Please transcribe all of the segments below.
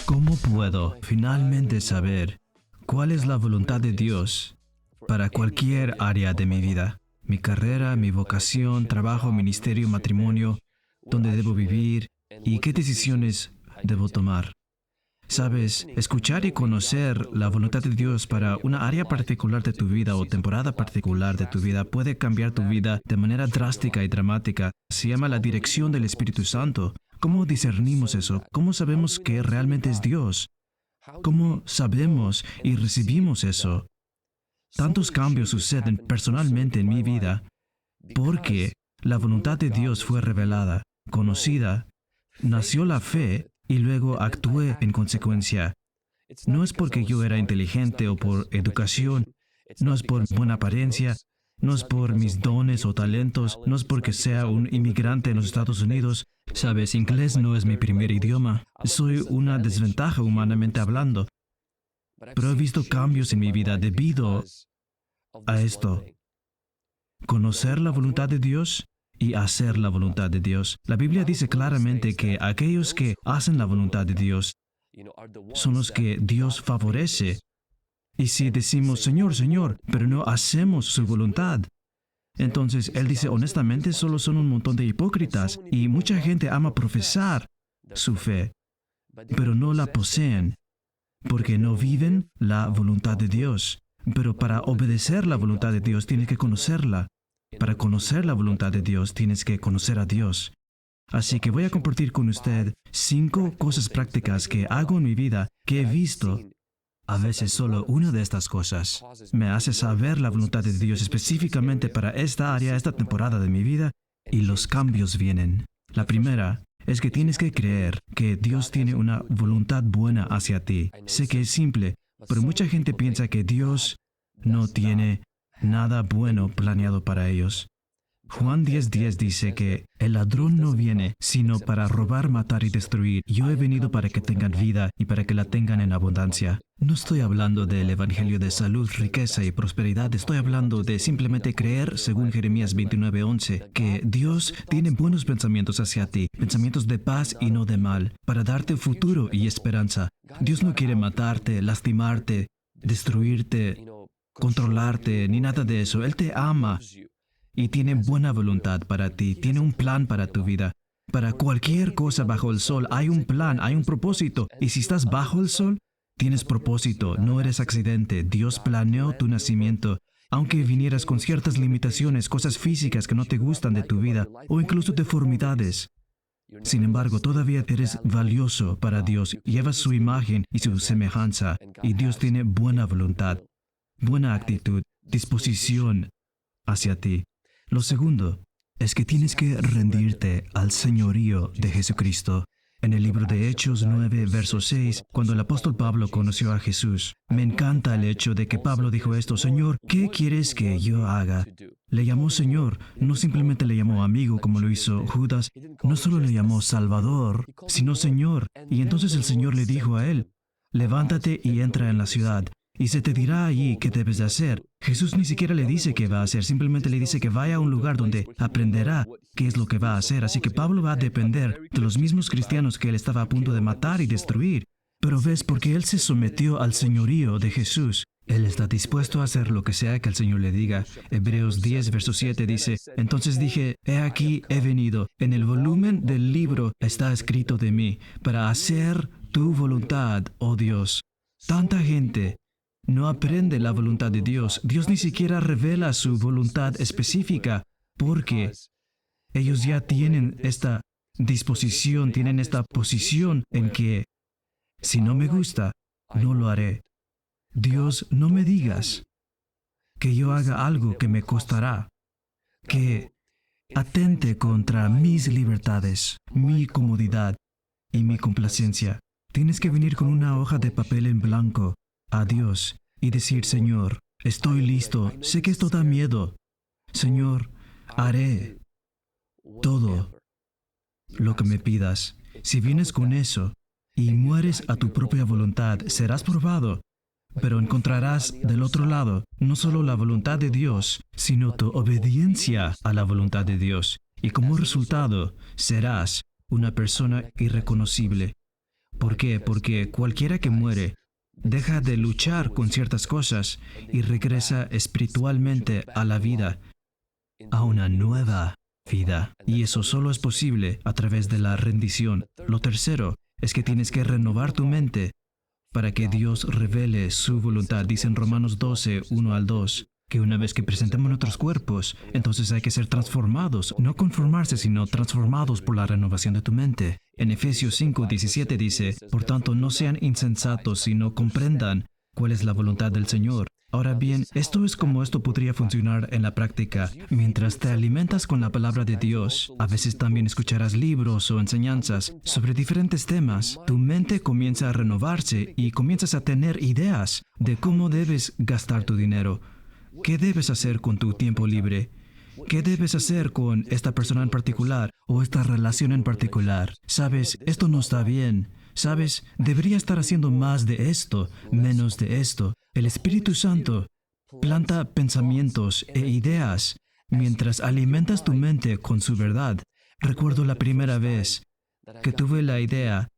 ¿Cómo puedo finalmente saber cuál es la voluntad de Dios para cualquier área de mi vida? Mi carrera, mi vocación, trabajo, ministerio, matrimonio, dónde debo vivir y qué decisiones debo tomar. Sabes, escuchar y conocer la voluntad de Dios para una área particular de tu vida o temporada particular de tu vida puede cambiar tu vida de manera drástica y dramática. Se llama la dirección del Espíritu Santo. ¿Cómo discernimos eso? ¿Cómo sabemos que realmente es Dios? ¿Cómo sabemos y recibimos eso? Tantos cambios suceden personalmente en mi vida porque la voluntad de Dios fue revelada, conocida, nació la fe y luego actué en consecuencia. No es porque yo era inteligente o por educación, no es por buena apariencia, no es por mis dones o talentos, no es porque sea un inmigrante en los Estados Unidos. Sabes, inglés no es mi primer idioma. Soy una desventaja humanamente hablando. Pero he visto cambios en mi vida debido a esto. Conocer la voluntad de Dios y hacer la voluntad de Dios. La Biblia dice claramente que aquellos que hacen la voluntad de Dios son los que Dios favorece. Y si decimos, Señor, Señor, pero no hacemos su voluntad, entonces Él dice, honestamente, solo son un montón de hipócritas y mucha gente ama profesar su fe, pero no la poseen, porque no viven la voluntad de Dios. Pero para obedecer la voluntad de Dios tienes que conocerla. Para conocer la voluntad de Dios tienes que conocer a Dios. Así que voy a compartir con usted 5 cosas prácticas que hago en mi vida que he visto. A veces solo una de estas cosas me hace saber la voluntad de Dios específicamente para esta área, esta temporada de mi vida, y los cambios vienen. La primera es que tienes que creer que Dios tiene una voluntad buena hacia ti. Sé que es simple, pero mucha gente piensa que Dios no tiene nada bueno planeado para ellos. Juan 10:10 dice que el ladrón no viene sino para robar, matar y destruir. Yo he venido para que tengan vida y para que la tengan en abundancia. No estoy hablando del evangelio de salud, riqueza y prosperidad. Estoy hablando de simplemente creer, según Jeremías 29:11, que Dios tiene buenos pensamientos hacia ti, pensamientos de paz y no de mal, para darte futuro y esperanza. Dios no quiere matarte, lastimarte, destruirte, controlarte, ni nada de eso. Él te ama y tiene buena voluntad para ti, tiene un plan para tu vida. Para cualquier cosa bajo el sol hay un plan, hay un propósito. Y si estás bajo el sol, tienes propósito, no eres accidente. Dios planeó tu nacimiento. Aunque vinieras con ciertas limitaciones, cosas físicas que no te gustan de tu vida, o incluso deformidades. Sin embargo, todavía eres valioso para Dios. Llevas su imagen y su semejanza. Y Dios tiene buena voluntad, buena actitud, disposición hacia ti. Lo segundo es que tienes que rendirte al señorío de Jesucristo. En el libro de Hechos 9, verso 6, cuando el apóstol Pablo conoció a Jesús, me encanta el hecho de que Pablo dijo esto, Señor, ¿qué quieres que yo haga? Le llamó Señor, no simplemente le llamó amigo como lo hizo Judas, no solo le llamó Salvador, sino Señor. Y entonces el Señor le dijo a él, levántate y entra en la ciudad, y se te dirá allí qué debes de hacer. Jesús ni siquiera le dice qué va a hacer, simplemente le dice que vaya a un lugar donde aprenderá qué es lo que va a hacer. Así que Pablo va a depender de los mismos cristianos que él estaba a punto de matar y destruir. Pero ves, porque él se sometió al señorío de Jesús, él está dispuesto a hacer lo que sea que el Señor le diga. Hebreos 10, verso 7 dice, entonces dije, he aquí, he venido. En el volumen del libro está escrito de mí, para hacer tu voluntad, oh Dios. Tanta gente no aprende la voluntad de Dios. Dios ni siquiera revela su voluntad específica porque ellos ya tienen esta disposición, tienen esta posición en que si no me gusta, no lo haré. Dios, no me digas que yo haga algo que me costará, que atente contra mis libertades, mi comodidad y mi complacencia. Tienes que venir con una hoja de papel en blanco a Dios y decir, Señor, estoy listo, sé que esto da miedo. Señor, haré todo lo que me pidas. Si vienes con eso y mueres a tu propia voluntad, serás probado, pero encontrarás del otro lado no solo la voluntad de Dios, sino tu obediencia a la voluntad de Dios. Y como resultado, serás una persona irreconocible, ¿Por qué? Porque cualquiera que muere deja de luchar con ciertas cosas y regresa espiritualmente a la vida, a una nueva vida. Y eso solo es posible a través de la rendición. Lo tercero es que tienes que renovar tu mente para que Dios revele su voluntad. Dice en Romanos 12, 1 al 2, que una vez que presentemos nuestros cuerpos, entonces hay que ser transformados, no conformarse, sino transformados por la renovación de tu mente. En Efesios 5, 17 dice, por tanto, no sean insensatos, sino comprendan cuál es la voluntad del Señor. Ahora bien, esto es como esto podría funcionar en la práctica. Mientras te alimentas con la palabra de Dios, a veces también escucharás libros o enseñanzas sobre diferentes temas. Tu mente comienza a renovarse y comienzas a tener ideas de cómo debes gastar tu dinero. ¿Qué debes hacer con tu tiempo libre? ¿Qué debes hacer con esta persona en particular o esta relación en particular? Sabes, esto no está bien. Sabes, debería estar haciendo más de esto, menos de esto. El Espíritu Santo planta pensamientos e ideas mientras alimentas tu mente con su verdad. Recuerdo la primera vez que tuve la idea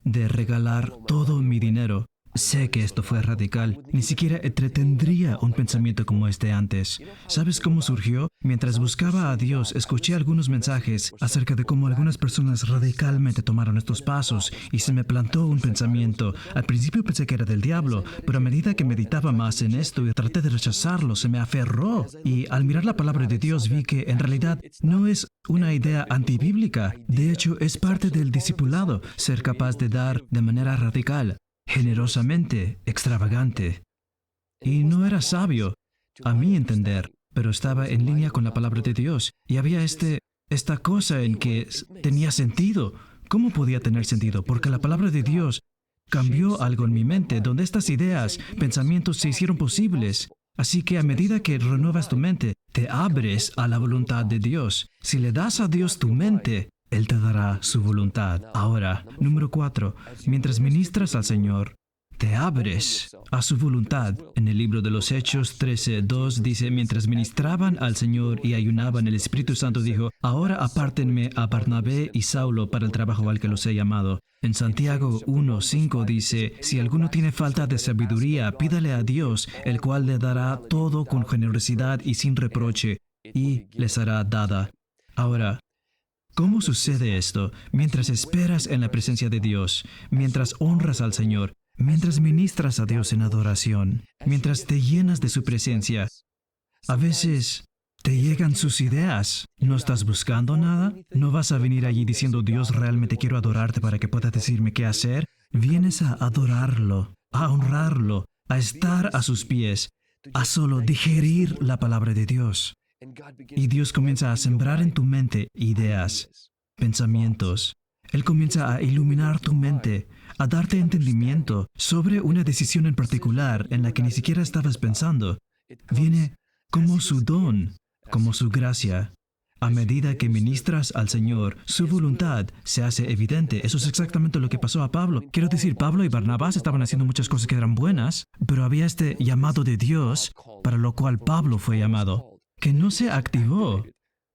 de regalar todo mi dinero. Sé que esto fue radical. Ni siquiera entretendría un pensamiento como este antes. ¿Sabes cómo surgió? Mientras buscaba a Dios, escuché algunos mensajes acerca de cómo algunas personas radicalmente tomaron estos pasos y se me plantó un pensamiento. Al principio pensé que era del diablo, pero a medida que meditaba más en esto y traté de rechazarlo, se me aferró. Y al mirar la palabra de Dios vi que en realidad no es una idea antibíblica. De hecho, es parte del discipulado, ser capaz de dar de manera radical, generosamente, extravagante. Y no era sabio, a mi entender, pero estaba en línea con la palabra de Dios. Y había esta cosa en que tenía sentido. ¿Cómo podía tener sentido? Porque la palabra de Dios cambió algo en mi mente, donde estas ideas, pensamientos se hicieron posibles. Así que a medida que renuevas tu mente, te abres a la voluntad de Dios. Si le das a Dios tu mente, Él te dará su voluntad. Ahora, número 4. Mientras ministras al Señor, te abres a su voluntad. En el libro de los Hechos 13:2 dice, mientras ministraban al Señor y ayunaban, el Espíritu Santo dijo, ahora apártenme a Barnabé y Saulo para el trabajo al que los he llamado. En Santiago 1:5 dice, si alguno tiene falta de sabiduría, pídale a Dios, el cual le dará todo con generosidad y sin reproche, y les será dada. Ahora, ¿cómo sucede esto? Mientras esperas en la presencia de Dios, mientras honras al Señor, mientras ministras a Dios en adoración, mientras te llenas de su presencia, a veces te llegan sus ideas. ¿No estás buscando nada? ¿No vas a venir allí diciendo, Dios, realmente quiero adorarte para que puedas decirme qué hacer? Vienes a adorarlo, a honrarlo, a estar a sus pies, a solo digerir la palabra de Dios. Y Dios comienza a sembrar en tu mente ideas, pensamientos. Él comienza a iluminar tu mente, a darte entendimiento sobre una decisión en particular en la que ni siquiera estabas pensando. Viene como su don, como su gracia. A medida que ministras al Señor, su voluntad se hace evidente. Eso es exactamente lo que pasó a Pablo. Quiero decir, Pablo y Barnabás estaban haciendo muchas cosas que eran buenas, pero había este llamado de Dios para lo cual Pablo fue llamado, que no se activó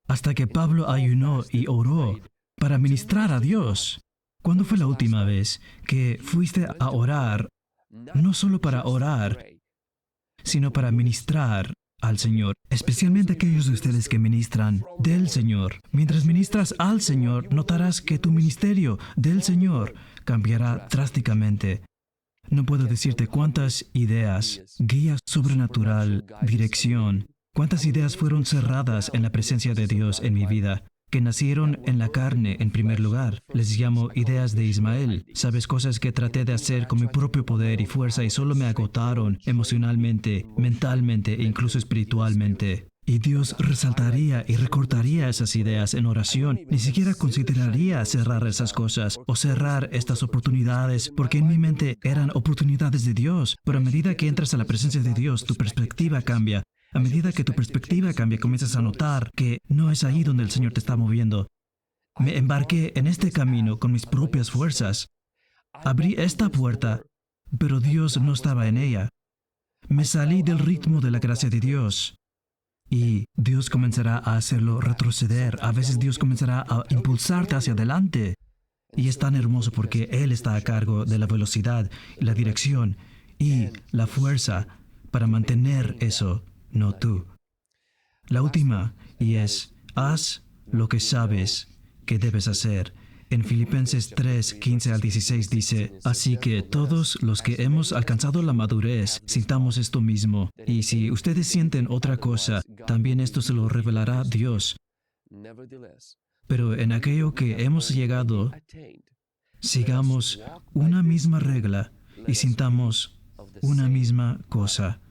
hasta que Pablo ayunó y oró para ministrar a Dios. ¿Cuándo fue la última vez que fuiste a orar, no solo para orar, sino para ministrar al Señor? Especialmente aquellos de ustedes que ministran del Señor. Mientras ministras al Señor, notarás que tu ministerio del Señor cambiará drásticamente. No puedo decirte cuántas ideas, guía sobrenatural, dirección, cuántas ideas fueron cerradas en la presencia de Dios en mi vida, que nacieron en la carne en primer lugar. Les llamo ideas de Ismael. Sabes, cosas que traté de hacer con mi propio poder y fuerza y solo me agotaron emocionalmente, mentalmente e incluso espiritualmente. Y Dios resaltaría y recortaría esas ideas en oración. Ni siquiera consideraría cerrar esas cosas o cerrar estas oportunidades, porque en mi mente eran oportunidades de Dios. Pero a medida que entras a la presencia de Dios, tu perspectiva cambia. A medida que tu perspectiva cambia, comienzas a notar que no es ahí donde el Señor te está moviendo. Me embarqué en este camino con mis propias fuerzas. Abrí esta puerta, pero Dios no estaba en ella. Me salí del ritmo de la gracia de Dios. Y Dios comenzará a hacerlo retroceder. A veces Dios comenzará a impulsarte hacia adelante. Y es tan hermoso porque Él está a cargo de la velocidad, la dirección y la fuerza para mantener eso, no tú. La última, y es, haz lo que sabes que debes hacer. En Filipenses 3, 15 al 16 dice, así que todos los que hemos alcanzado la madurez, sintamos esto mismo. Y si ustedes sienten otra cosa, también esto se lo revelará Dios. Pero en aquello que hemos llegado, sigamos una misma regla y sintamos una misma cosa.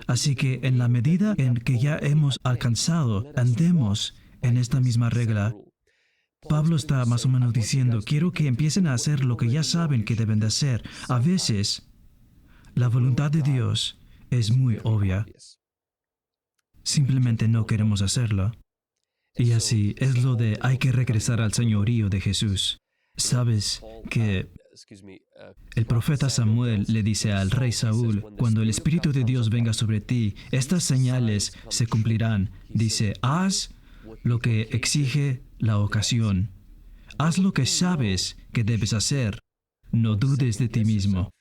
Así que en la medida en que ya hemos alcanzado, andemos en esta misma regla. Pablo está más o menos diciendo, quiero que empiecen a hacer lo que ya saben que deben de hacer. A veces, la voluntad de Dios es muy obvia. Simplemente no queremos hacerlo. Y así es lo de hay que regresar al señorío de Jesús. Sabes que el profeta Samuel le dice al rey Saúl, cuando el Espíritu de Dios venga sobre ti, estas señales se cumplirán. Dice, haz lo que exige la ocasión. Haz lo que sabes que debes hacer. No dudes de ti mismo.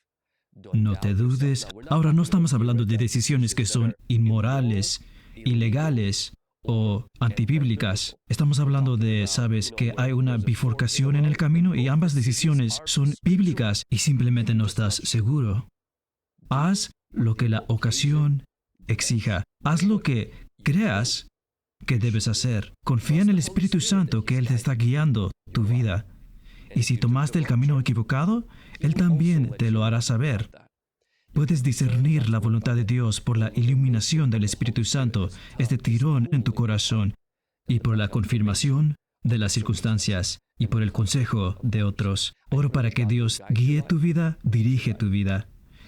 No te dudes. Ahora no estamos hablando de decisiones que son inmorales, ilegales o antibíblicas. Estamos hablando de, sabes, que hay una bifurcación en el camino y ambas decisiones son bíblicas y simplemente no estás seguro. Haz lo que la ocasión exija. Haz lo que creas que debes hacer. Confía en el Espíritu Santo que Él te está guiando tu vida. Y si tomaste el camino equivocado, Él también te lo hará saber. Puedes discernir la voluntad de Dios por la iluminación del Espíritu Santo, este tirón en tu corazón, y por la confirmación de las circunstancias, y por el consejo de otros. Oro para que Dios guíe tu vida, dirige tu vida.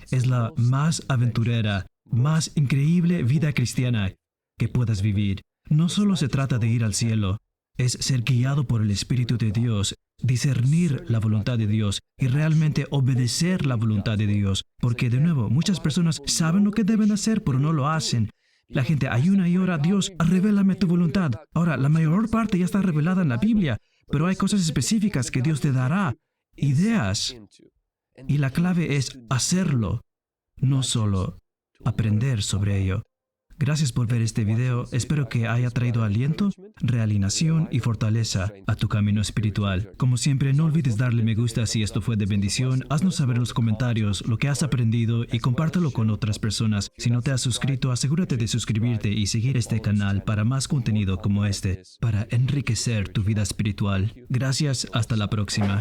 Es la más aventurera, más increíble vida cristiana que puedas vivir. No solo se trata de ir al cielo, es ser guiado por el Espíritu de Dios, discernir la voluntad de Dios y realmente obedecer la voluntad de Dios. Porque, de nuevo, muchas personas saben lo que deben hacer, pero no lo hacen. La gente ayuna y ora, Dios, revélame tu voluntad. Ahora, la mayor parte ya está revelada en la Biblia, pero hay cosas específicas que Dios te dará, ideas. Y la clave es hacerlo, no solo aprender sobre ello. Gracias por ver este video. Espero que haya traído aliento, realineación y fortaleza a tu camino espiritual. Como siempre, no olvides darle me gusta si esto fue de bendición. Haznos saber en los comentarios lo que has aprendido y compártelo con otras personas. Si no te has suscrito, asegúrate de suscribirte y seguir este canal para más contenido como este, para enriquecer tu vida espiritual. Gracias, hasta la próxima.